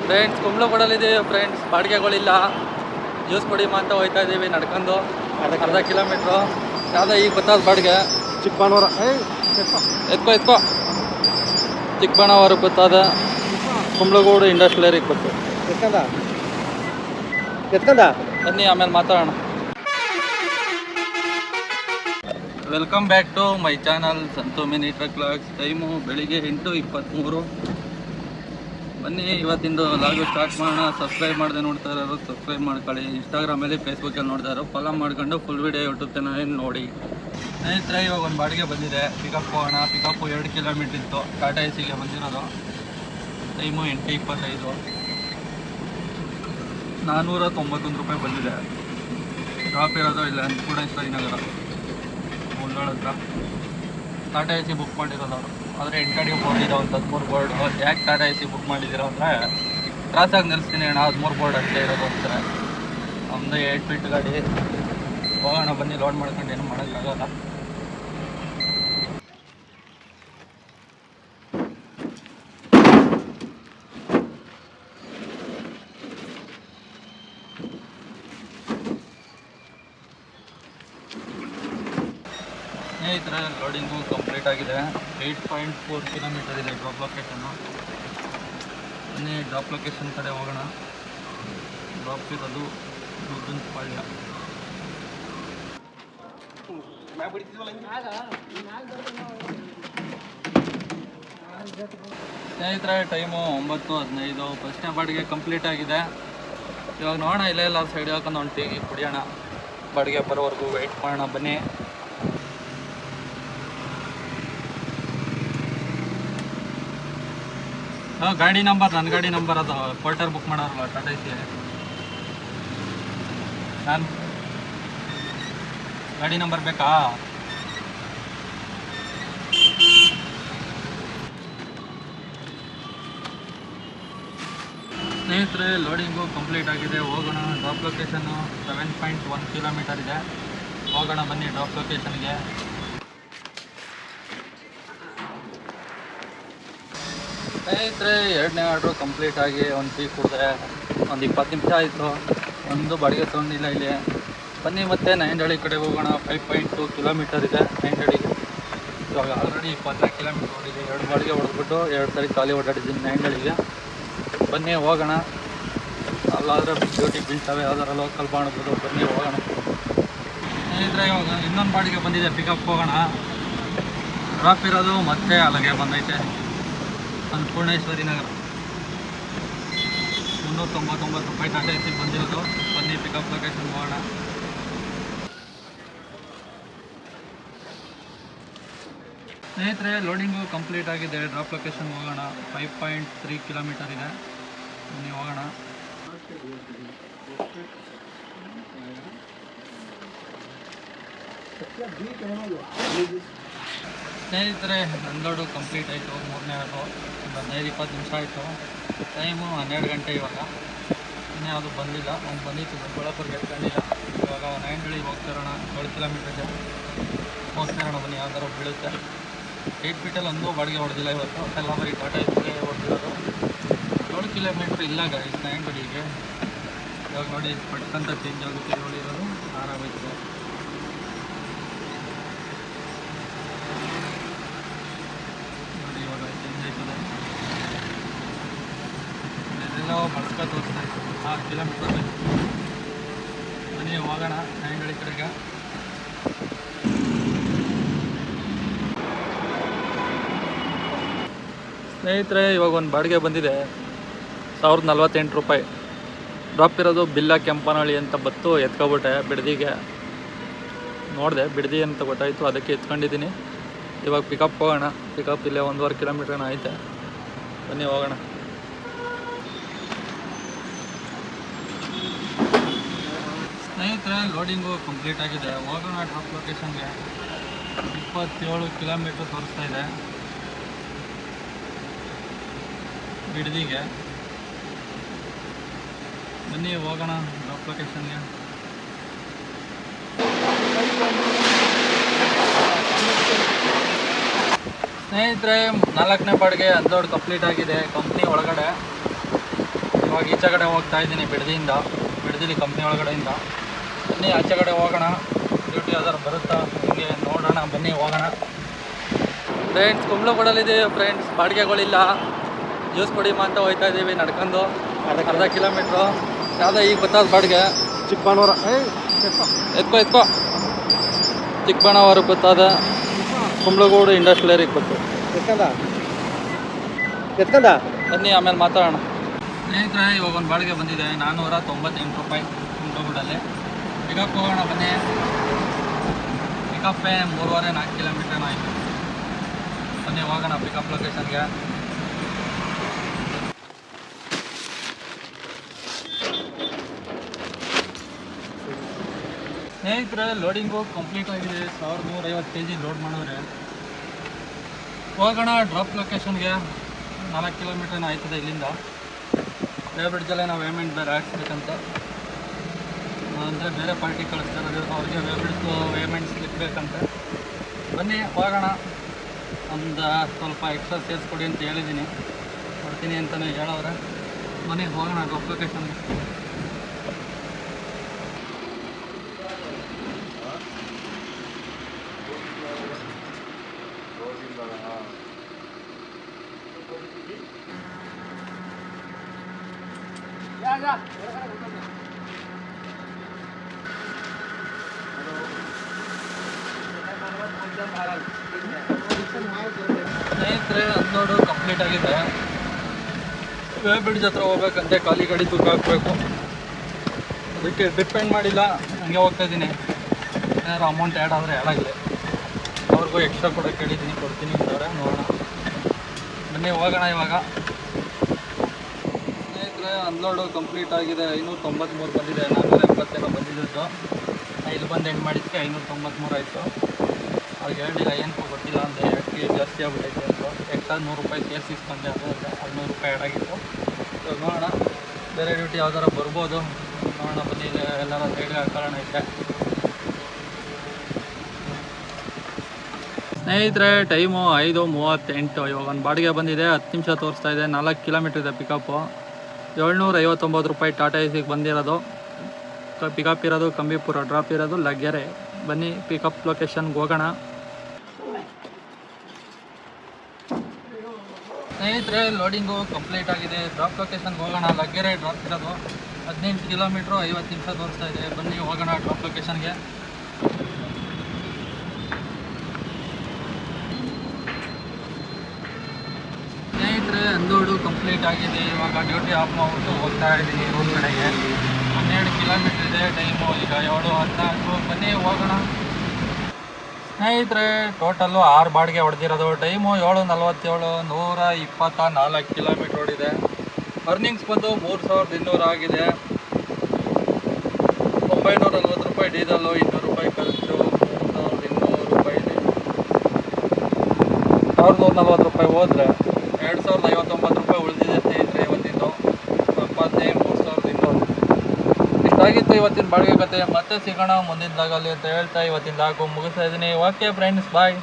Friends ಕುಂಬ್ಳಗೋಡಲ್ಲಿದ್ದೀವಿ friends. ಬಾಡಿಗೆಗಳಿಲ್ಲ, juice ಕುಡಿಮ ಅಂತ ಹೋಗ್ತಾ ಇದ್ದೀವಿ ನಡ್ಕೊಂಡು ಅರ್ಧ ಕಿಲೋಮೀಟ್ರು. ಯಾವುದೋ ಈಗ ಗೊತ್ತಾದ ಬಾಡಿಗೆ ಚಿಕ್ಕಬಣ್ಣವರ ಎತ್ಕೋ ಚಿಕ್ಕಬಣ್ಣವರ ಗೊತ್ತಾದ. ಕುಂಬ್ಳಗೋಡು ಇಂಡಸ್ಟ್ರಿಯರಿಗೆ ಗೊತ್ತು. ಎತ್ಕಂದ ಬನ್ನಿ ಆಮೇಲೆ ಮಾತಾಡೋಣ. Welcome back to my channel Santu mini truck vlogs. Time ಬೆಳಿಗ್ಗೆ 8:23. ಬನ್ನಿ ಇವತ್ತಿಂದು ಲಾಗು ಸ್ಟಾರ್ಟ್ ಮಾಡೋಣ. ಸಬ್ಸ್ಕ್ರೈಬ್ ಮಾಡದೆ ನೋಡ್ತಾ ಇರೋರು ಸಬ್ಸ್ಕ್ರೈಬ್ ಮಾಡ್ಕೊಳ್ಳಿ. ಇನ್ಸ್ಟಾಗ್ರಾಮಲ್ಲಿ ಫೇಸ್ಬುಕ್ಕಲ್ಲಿ ನೋಡ್ತಾ ಇರೋ ಫಾಲೋ ಮಾಡ್ಕೊಂಡು ಫುಲ್ ವಿಡಿಯೋ ಯೂಟ್ಯೂಬ್ ಚಾನಲ್ ನೋಡಿ. ಸ್ನೇಹಿತರೆ, ಇವಾಗ ಒಂದು ಬಾಡಿಗೆ ಬಂದಿದೆ. ಪಿಕಪ್ ಹೋಗೋಣ. ಪಿಕಪ್ಪು 2 ಕಿಲೋಮೀಟ್ರ್ ಇತ್ತು. ಟಾಟಾ ಎಸಿಗೆ ಬಂದಿರೋದು. ಟೈಮು 8:25. 491 ರೂಪಾಯಿ ಬಂದಿದೆ. ಡ್ರಾಪ್ ಇರೋದು ಇಲ್ಲ ಅನ್ನಪೂರ್ಣೇಶ್ವರಿ ನಗರ ಮುಳ್ಳೋಳ ಹತ್ರ. ಟಾಟಾ ಎಸಿ ಬುಕ್ ಮಾಡಿರೋದು ಅವರು. ಆದರೆ 8 ಅಡಿಗೆ ಬೋರ್ಡ್ ಇದೆ, ಒಂದು 13 ಬೋರ್ಡ್. ಯಾಕೆ ಟಾಟಾ ಎಸಿ ಬುಕ್ ಮಾಡಿದ್ದೀರೋ ಅಂದರೆ ಕ್ರಾಸಾಗಿ ನಿಲ್ಲಿಸ್ತೀನಿ ಅಣ್ಣ, 13 ಬೋರ್ಡ್ ಅಷ್ಟೇ ಇರೋದು ಅಂತಾರೆ. ನಮ್ಮದು 8 ಫೀಟ್ ಗಾಡಿ. ಹೋಗೋಣ ಬನ್ನಿ, ಲೋಡ್ ಮಾಡ್ಕೊಂಡು ಏನು ಮಾಡೋಕ್ಕಾಗಲ್ಲ. ಸ್ನೇಹಿತರೆ, ಲೋಡಿಂಗು ಕಂಪ್ಲೀಟ್ ಆಗಿದೆ. 8.4 ಕಿಲೋಮೀಟರ್ ಇದೆ ಡ್ರಾಪ್ ಲೊಕೇಶನ್ನು. ಬನ್ನಿ ಡ್ರಾಪ್ ಲೊಕೇಶನ್ ಕಡೆ ಹೋಗೋಣ. ಡ್ರಾಪ್ ಇರೋದು ದುಡ್ಡಂಪಾಳ್ಯ. ಸ್ನೇಹಿತರೆ, ಟೈಮು 9:15. ಫಸ್ಟ್ನೇ ಬಾಡಿಗೆ ಕಂಪ್ಲೀಟ್ ಆಗಿದೆ. ಇವಾಗ ನೋಡೋಣ, ಇಲ್ಲ ಸೈಡ್ ಹಾಕೊಂಡು ಒಂದು ಟೀ ಕುಡಿಯೋಣ. ಬಾಡಿಗೆ ಬರೋವರೆಗೂ ವೆಯ್ಟ್ ಮಾಡೋಣ. ಬನ್ನಿ. ಗಾಡಿ ನಂಬರ್ ನನ್ನ ಗಾಡಿ ನಂಬರ್ ಅದು ಪೋರ್ಟರ್ ಬುಕ್ ಮಾಡೋರಲ್ಲ ಟಾಟಾ ಎಸಿ. ನಾನು ಗಾಡಿ ನಂಬರ್ ಬೇಕಾ? ಸ್ನೇಹಿತರೆ, ಲೋಡಿಂಗು ಕಂಪ್ಲೀಟ್ ಆಗಿದೆ. ಹೋಗೋಣ. ಡ್ರಾಪ್ ಲೊಕೇಶನ್ನು 7.1 ಕಿಲೋಮೀಟರ್ ಇದೆ. ಹೋಗೋಣ ಬನ್ನಿ ಡ್ರಾಪ್ ಲೊಕೇಶನ್ಗೆ. ಸ್ನೇಹಿತರೆ, 2ನೇ ಆರ್ಡ್ರು ಕಂಪ್ಲೀಟ್ ಆಗಿ ಒಂದು ಟೀ ಕುಡಿದ್ರೆ ಒಂದು 20 ನಿಮಿಷ ಆಯಿತು. ಒಂದು ಬಾಡಿಗೆ ತೊಗೊಂಡಿಲ್ಲ ಇಲ್ಲಿ. ಬನ್ನಿ ಮತ್ತೆ ನೈಂಡಹಳ್ಳಿ ಕಡೆ ಹೋಗೋಣ. 5.2 ಕಿಲೋಮೀಟರ್ ಇದೆ ನೈಂಡಹಳ್ಳಿಗೆ. ಇವಾಗ ಆಲ್ರೆಡಿ 14 ಕಿಲೋಮೀಟರ್ ಓಡಿದೆ. 2 ಬಾಡಿಗೆ ಹೊಡೆದ್ಬಿಟ್ಟು 2 ಸರಿ ಖಾಲಿ ಓಡಾಡಿದ್ದೀನಿ ನೈಂಡಹಳ್ಳಿಗೆ. ಬನ್ನಿ ಹೋಗೋಣ. ಅಲ್ಲಾದರೆ ಡ್ಯೂಟಿ ಬೀಳ್ತವೆ, ಯಾವ್ದಾರ ಲೋಕಲ್ ಮಾಡ್ಬೋದು. ಬನ್ನಿ ಹೋಗೋಣ. ಸ್ನೇಹಿತರೆ, ಇವಾಗ ಇನ್ನೊಂದು ಬಾಡಿಗೆ ಬಂದಿದೆ. ಪಿಕಪ್ ಹೋಗೋಣ. ಡ್ರಾಪ್ ಇರೋದು ಮತ್ತೆ ಅಲ್ಲಿಗೆ ಬಂದೈತೆ. ಅನ್ನಪೂರ್ಣೇಶ್ವರಿ ನಗರ. 399 ರೂಪಾಯಿ ಟಾಟಾ ಎಸಿಗೆ ಬಂದಿರೋದು. ಬನ್ನಿ ಪಿಕಪ್ ಲೊಕೇಶನ್ ಹೋಗೋಣ. ಸ್ನೇಹಿತರೆ, ಲೋಡಿಂಗು ಕಂಪ್ಲೀಟ್ ಆಗಿದೆ. ಡ್ರಾಪ್ ಲೊಕೇಶನ್ ಹೋಗೋಣ. 5.3 ಕಿಲೋಮೀಟರ್ ಇದೆ. ಬನ್ನಿ ಹೋಗೋಣ. ಸ್ನೇಹಿತರೆ, ಅನ್ಲೋಡು ಕಂಪ್ಲೀಟ್ ಆಯಿತು. 3ನೇ ಆರ್ಡ್ರು 15-20 ನಿಮಿಷ ಆಯಿತು. ಟೈಮು 12 ಗಂಟೆ. ಇವಾಗ ಇನ್ನೇ ಯಾವುದು ಬಂದಿಲ್ಲ. ಒಂದು ಬಂದಿತ್ತು, ದೊಡ್ಡಬಳ್ಳಾಪುರ್ಗೆ ಎತ್ಕೊಂಡಿಲ್ಲ. ಇವಾಗ ನೈಂಡಹಳ್ಳಿಗೆ ಹೋಗ್ತಿರೋಣ. 7 ಕಿಲೋಮೀಟರ್ ಇದೆ. ಹೋಗ್ತಿರೋಣ ಬನ್ನಿ, ಯಾವ್ದಾರು ಬೀಳುತ್ತೆ. 8 ಫೀಟಲ್ಲಿ ಒಂದು ಬಾಡಿಗೆ ಹೊಡೆದಿಲ್ಲ ಇವತ್ತು. ಎಲ್ಲ ಬರೀ ಟಾಟಾ ಎಸಿಗೆ ಹೊಡೆದಿರೋದು. 7 ಕಿಲೋಮೀಟ್ರ್ ಇಲ್ಲ ಗಾಯ್ಸ್ ನೈಂಡಹಳ್ಳಿಗೆ. ಇವಾಗ ನೋಡಿ ಪಟ್ಕಂತ ಚೇಂಜ್ ಆಗುತ್ತೆ. ಹೊಡಿರೋದು ಆರಾಮಾಯ್ತದೆ. ನೋಡಿ ಇವಾಗ ಚೇಂಜ್ ಆಯ್ತದೆ. ಇದೆಲ್ಲ ಬಳಸ್ಕ ತೋರಿಸ್ತಾ ಇತ್ತು. 6 ಕಿಲೋಮೀಟರ್ ಬೇಕು. ಬನ್ನಿ ಹೋಗೋಣ ನೈಂಡಹಳ್ಳಿ ಕಡೆಗೆ. ಸ್ನೇಹಿತರೆ, ಇವಾಗ ಒಂದು ಬಾಡಿಗೆ ಬಂದಿದೆ. 1048 ರೂಪಾಯಿ. ಡ್ರಾಪ್ ಇರೋದು ಬಿಲ್ಲ ಕೆಂಪನಹಳ್ಳಿ ಅಂತ ಬತ್ತು. ಎತ್ಕೊಬಿಟ್ಟೆ ಬಿಡದಿಗೆ. ನೋಡಿದೆ ಬಿಡದಿ ಅಂತ ಗೊತ್ತಾಯಿತು, ಅದಕ್ಕೆ ಎತ್ಕೊಂಡಿದ್ದೀನಿ. ಇವಾಗ ಪಿಕಪ್ ಹೋಗೋಣ. ಪಿಕಪ್ ಇಲ್ಲೇ 1.5 ಕಿಲೋಮೀಟ್ರ್ ಐತೆ. ಬನ್ನಿ ಹೋಗೋಣ. ಸ್ನೇಹಿತರೆ, ಲೋಡಿಂಗು ಕಂಪ್ಲೀಟ್ ಆಗಿದೆ. ಹೋಗೋಣ ಡ್ರಾಪ್ ಲೊಕೇಶನ್ಗೆ. 27 ಕಿಲೋಮೀಟ್ರ್ ತೋರಿಸ್ತಾ ಇದೆ ಬಿಡದಿಗೆ. ಬನ್ನಿ ಹೋಗೋಣ ಡ್ರಾಪ್ ಲೊಕೇಶನ್ಗೆ. ಸ್ನೇಹಿತರೆ, 4ನೇ ಬಾಡಿಗೆ ಅನ್ಲೋಡ್ ಕಂಪ್ಲೀಟ್ ಆಗಿದೆ ಕಂಪ್ನಿ ಒಳಗಡೆ. ಇವಾಗ ಈಚೆ ಕಡೆ ಹೋಗ್ತಾ ಇದ್ದೀನಿ ಬಿಡದಿಲಿ ಕಂಪ್ನಿ ಒಳಗಡೆಯಿಂದ. ಬನ್ನಿ ಆಚೆ ಕಡೆ ಹೋಗೋಣ, ಡ್ಯೂಟಿ ಯಾವ್ದಾರು ಬರುತ್ತಾ ಹಿಂಗೆ ನೋಡೋಣ, ಬನ್ನಿ ಹೋಗೋಣ. ಫ್ರೆಂಡ್ಸ್ ಕುಂಬ್ಳಗೋಡಲ್ಲಿದ್ದೀವಿ ಫ್ರೆಂಡ್ಸ್, ಬಾಡಿಗೆಗಳಿಲ್ಲ. ಜ್ಯೂಸ್ ಕುಡಿಮ ಅಂತ ಹೋಗ್ತಾ ಇದ್ದೀವಿ ನಡ್ಕೊಂಡು ಅರ್ಧ ಕಿಲೋಮೀಟ್ರು. ಯಾವುದೋ ಈಗ ಗೊತ್ತಾದ ಬಾಡಿಗೆ ಚಿಕ್ಕಬಾಣವರ ಎತ್ಕೋ ಚಿಕ್ಕಬಾಣವರ ಗೊತ್ತಾದ, ಕುಂಬ್ಳಗೋಡು ಇಂಡಸ್ಟ್ರಿಯಲ್ ಏರಿಯಾಗೆ ಗೊತ್ತು. ಎತ್ಕಂದ ಬನ್ನಿ ಆಮೇಲೆ ಮಾತಾಡೋಣ. ಸ್ನೇಹಿತರೆ ಇವಾಗ ಒಂದು ಬಾಡಿಗೆ ಬಂದಿದೆ 498 ರೂಪಾಯಿ ಕುಂಬ್ಳಗೋಡಲ್ಲಿ. ಪಿಕಪ್ ಹೋಗೋಣ ಬನ್ನಿ. ಪಿಕಪ್ಪೇ 3.5-4 ಕಿಲೋಮೀಟರ್ ಆಯಿತು. ಬನ್ನಿ ಹೋಗೋಣ ಪಿಕಪ್ ಲೊಕೇಶನ್ಗೆ. ಸ್ನೇಹಿತರೆ ಲೋಡಿಂಗು ಕಂಪ್ಲೀಟ್ ಆಗಿದೆ. 1150 kg ಲೋಡ್ ಮಾಡಿದ್ರೆ ಹೋಗೋಣ ಡ್ರಾಪ್ ಲೊಕೇಶನ್ಗೆ. 4 ಕಿಲೋಮೀಟರ್ ಆಯ್ತದೆ ಇಲ್ಲಿಂದ. ವೇಬ್ರಿಡ್ಜಲ್ಲೇ ನಾವು ಪೇಮೆಂಟ್ ಬೇರೆ ಹಾಕ್ಸ್ಬೇಕಂತೆ, ಅಂದರೆ ಬೇರೆ ಪಾರ್ಟಿ ಕಳಿಸ್ತಾರೆ, ಅವ್ರಿಗೆ ಪೇಮೆಂಟ್ ಸ್ಲಿಪ್ ಬೇಕಂತೆ. ಬನ್ನಿ ಹೋಗೋಣ. ಒಂದು ಸ್ವಲ್ಪ ಎಕ್ಸ್ಟ್ರಾ ಸೇರಿಸ್ಕೊಡಿ ಅಂತ ಹೇಳಿದ್ದೀನಿ, ಕೊಡ್ತೀನಿ ಅಂತಲೇ ಹೇಳವ್ರೆ. ಬನ್ನಿ ಹೋಗೋಣ ಡ್ರಾಪ್ ಲೊಕೇಶನ್ಗೆ. ಸ್ನೇಹಿತರೆ ಅನ್ಲೋಡು ಕಂಪ್ಲೀಟ್ ಆಗಿದೆ. ವೇ ಬ್ರಿಡ್ಜ್ ಹತ್ರ ಹೋಗ್ಬೇಕಂತೆ, ಖಾಲಿ ಗಾಡಿ ತೂಕ ಹಾಕಬೇಕು. ಅದಕ್ಕೆ ಡಿಪೆಂಡ್ ಮಾಡಿಲ್ಲ, ಹಂಗೆ ಹೋಗ್ತಾಯಿದ್ದೀನಿ. ಏನಾದ್ರು ಅಮೌಂಟ್ ಆ್ಯಡ್ ಆದರೆ ಆ್ಯಡ್ ಆಗಲಿ. ಅವ್ರಿಗೂ ಎಕ್ಸ್ಟ್ರಾ ಕೊಡೋಕೆ ಹೇಳಿದ್ದೀನಿ, ಕೊಡ್ತೀನಿ ಅಂತಾರೆ, ನೋಡೋಣ. ಬನ್ನಿ ಹೋಗೋಣ ಇವಾಗ. ಸ್ನೇಹಿತರೆ ಅನ್ಲೋಡು ಕಂಪ್ಲೀಟ್ ಆಗಿದೆ. 593 ಬಂದಿದೆ. 480 ಬಂದಿದ್ದು. ಇಲ್ಲಿ ಬಂದು ಎಂಡ್ ಮಾಡಿದ್ದಕ್ಕೆ 593 ಆಯಿತು. ಅವ್ರಿಗೆ ಹೇಳಿಲ್ಲ, ಏನಕ್ಕೂ ಗೊತ್ತಿಲ್ಲ ಅಂದರೆ ಯಾಕೆ ಜಾಸ್ತಿ ಆಗ್ಬಿಟ್ಟೈತೆ ಅಂತ. ಎಕ್ಸ್ಟ್ರಾ 100 ರೂಪಾಯಿ ಸೇರಿಸಿ ಇಸ್ಕೊಂಡೆ, ಅದು 100 ರೂಪಾಯಿ ಆ್ಯಡ್ ಆಗಿತ್ತು. ಸೊ ನೋಡೋಣ, ಬೇರೆ ಡ್ಯೂಟಿ ಯಾವ್ದಾರ ಬರ್ಬೋದು, ನೋಡೋಣ. ಬನ್ನಿ ಎಲ್ಲರ ಸೈಡ್ಗೆ ಹಾಕೋಣ ಇದ್ದೆ. ಸ್ನೇಹಿತರೆ ಟೈಮು 5:38. ಇವಾಗ ಒಂದು ಬಾಡಿಗೆ ಬಂದಿದೆ, 10 ನಿಮಿಷ ತೋರಿಸ್ತಾ ಇದೆ. 4 ಕಿಲೋಮೀಟ್ರ್ ಇದೆ ಪಿಕಪ್ಪು. 759 ರೂಪಾಯಿ ಟಾಟಾ ಎಸಿಗೆ ಬಂದಿರೋದು. ಪಿಕಪ್ ಇರೋದು ಕಂಬಿಪುರ, ಡ್ರಾಪ್ ಇರೋದು ಲಗ್ಗೆರೆ. ಬನ್ನಿ ಪಿಕಪ್ ಲೊಕೇಶನ್ಗೆ ಹೋಗೋಣ. ಸ್ನೇಹಿತರೆ ಲೋಡಿಂಗು ಕಂಪ್ಲೀಟ್ ಆಗಿದೆ. ಡ್ರಾಪ್ ಲೊಕೇಶನ್ಗೆ ಹೋಗೋಣ. ಲಗ್ಗೆರೆ ಡ್ರಾಪ್ ಇರೋದು 18 ಕಿಲೋಮೀಟ್ರು 50 ನಿಮಿಷ ತೋರಿಸ್ತಾ ಇದೆ. ಬನ್ನಿ ಹೋಗೋಣ ಡ್ರಾಪ್ ಲೊಕೇಶನ್ಗೆ. ಸ್ನೇಹಿತರೆ ಅನ್ಲೋಡು ಕಂಪ್ಲೀಟ್ ಆಗಿದೆ. ಇವಾಗ ಡ್ಯೂಟಿ ಆಫ್ ಮಾಡ್ಬಿಟ್ಟು ಹೋಗ್ತಾ ಇದ್ದೀನಿ ರೂಮ್ ಕಡೆಗೆ. 12 ಕಿಲೋಮೀಟ್ರ್ ಇದೆ. ಟೈಮು ಈಗ 7:14. ಬನ್ನಿ ಹೋಗೋಣ. ಸ್ನೇಹಿತರೆ ಟೋಟಲ್ಲು 6 ಬಾಡಿಗೆ ಹೊಡೆದಿರೋದು. ಟೈಮು 7:47. 124 ಕಿಲೋಮೀಟ್ರ್ ಓಡಿದೆ. ಅರ್ನಿಂಗ್ಸ್ ಬಂದು 3200 ಆಗಿದೆ. 940 ರೂಪಾಯಿ ಡೀಸಲ್ಲು, 200 ರೂಪಾಯಿ ಖರ್ಚು, 3200 ರೂಪಾಯಿ ಇದೆ. 1140 ರೂಪಾಯಿ ಹೋದರೆ 2059 ರೂಪಾಯಿ ಉಳಿದಿದೆ ಸ್ನೇಹಿತರೆ ಇವತ್ತಿಂದು. ಸಂಪಾದನೆ 3200. ಇಷ್ಟಾಗಿತ್ತು ಇವತ್ತಿನ ಬಾಡಿಗೆ ಕತೆ. ಮತ್ತೆ ಸಿಗೋಣ ಮುಂದಿನ ದಾಗಲ್ಲಿ ಅಂತ ಹೇಳ್ತಾ ಇವತ್ತಿನ ದಾಗು ಮುಗಿಸ್ತಾ ಇದ್ದೀನಿ. ಓಕೆ ಫ್ರೆಂಡ್ಸ್, ಬಾಯ್.